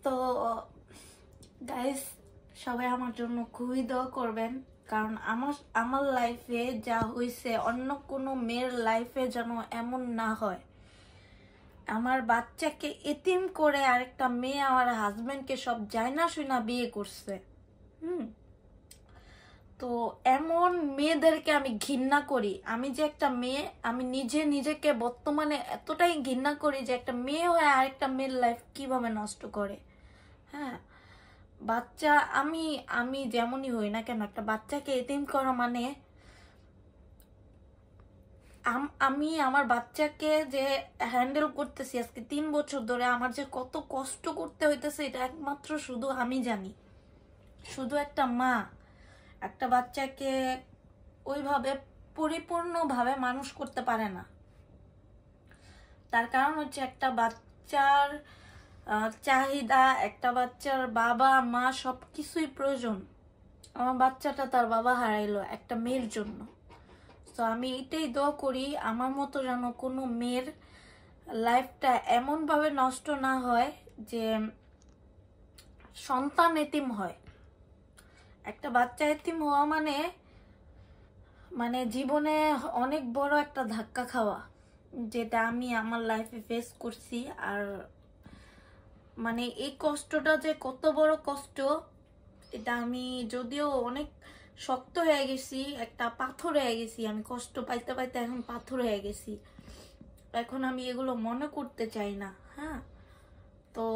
তো গাইস, সবাই আমার জন্য খুবই দোয়া করবেন, কারণ আমার লাইফে যা হয়েছে অন্য কোনো মেয়ের লাইফে যেন এমন না হয়। আমার বাচ্চাকে এতিম করে আরেকটা মেয়ে আমার হাজবেন্ডকে সব জানা শুনা বিয়ে করছে। তো এমন মেয়েদেরকে আমি ঘৃণা করি। আমি যে একটা মেয়ে, আমি নিজেকে বর্তমানে এতটাই ঘৃণা করি যে একটা মেয়ে হয়ে আরেকটা মেয়ের লাইফ কিভাবে নষ্ট করে। হ্যাঁ, বাচ্চা আমি যেমনই হই না কেন, একটা বাচ্চাকে এতিম করা মানে আমি আমার বাচ্চাকে যে হ্যান্ডেল করতেছি আজকে 3 বছর ধরে, আমার যে কত কষ্ট করতে হইতেছে এটা একমাত্র শুধু আমি জানি। শুধু একটা মা একটা বাচ্চাকে ওইভাবে পরিপূর্ণভাবে মানুষ করতে পারে না। তার কারণ হচ্ছে একটা বাচ্চার চাহিদা, একটা বাচ্চার বাবা মা সবকিছুই প্রয়োজন। আমার বাচ্চাটা তার বাবা হারাইলো একটা মেয়ের জন্য। তো আমি এটাই দোয়া করি আমার মতো যেন কোনো মেয়ের লাইফটা এমনভাবে নষ্ট না হয় যে সন্তান এতিম হয়। একটা বাচ্চা এতিম হওয়া মানে জীবনে অনেক বড় একটা ধাক্কা খাওয়া, যেটা আমি আমার লাইফে ফেস করছি। আর মানে এই কষ্টটা যে কত বড় কষ্ট, এটা আমি যদিও অনেক শক্ত হয়ে গেছি, একটা পাথর হয়ে গেছি, আমি কষ্ট পাইতে পাইতে এখন পাথর হয়ে গেছি। এখন আমি এগুলো মনে করতে চাই না। হ্যাঁ, তো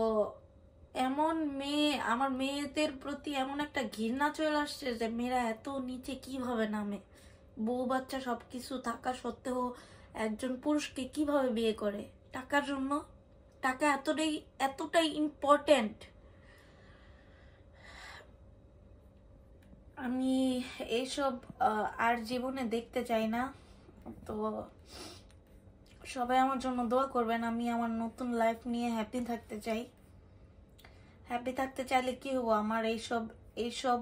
এমন মেয়ে, আমার মেয়েদের প্রতি এমন একটা ঘৃণা চলে আসছে যে মেয়েরা এত নিচে কিভাবে নামে। বউ বাচ্চা সবকিছু থাকা সত্ত্বেও একজন পুরুষকে কিভাবে বিয়ে করে? টাকার জন্য? টাকা এতটাই ইম্পর্টেন্ট? আমি এইসব আর জীবনে দেখতে চাই না। তো সবাই আমার জন্য দোয়া করবেন। আমি আমার নতুন লাইফ নিয়ে হ্যাপি থাকতে চাই। হ্যাপি থাকতে চাইলে কি হবো, আমার এইসব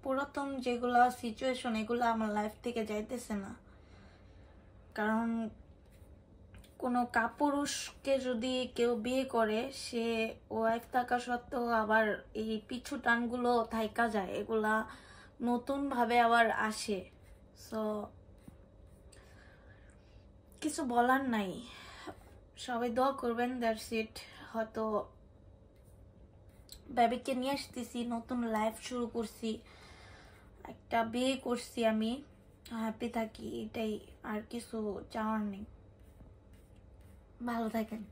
পুরাতন যেগুলা সিচুয়েশন, এগুলো আমার লাইফ থেকে যাইতেছে না। কারণ কোনো কাপুরুষকে যদি কেউ বিয়ে করে, সে ওয়াইফ থাকা সত্ত্বেও আবার এই পিছু টানগুলো থাইকা যায়, এগুলা নতুন ভাবে আবার আসে। সো কিছু বলার নাই, সবাই দোয়া করবেন। That's it. হয়তো বেবিকে নিয়ে আসতেছি, নতুন লাইফ শুরু করছি, একটা বিয়ে করছি, আমি হ্যাপি থাকি, এটাই। আর কিছু চাওয়ার নেই। ভালো থাকেন।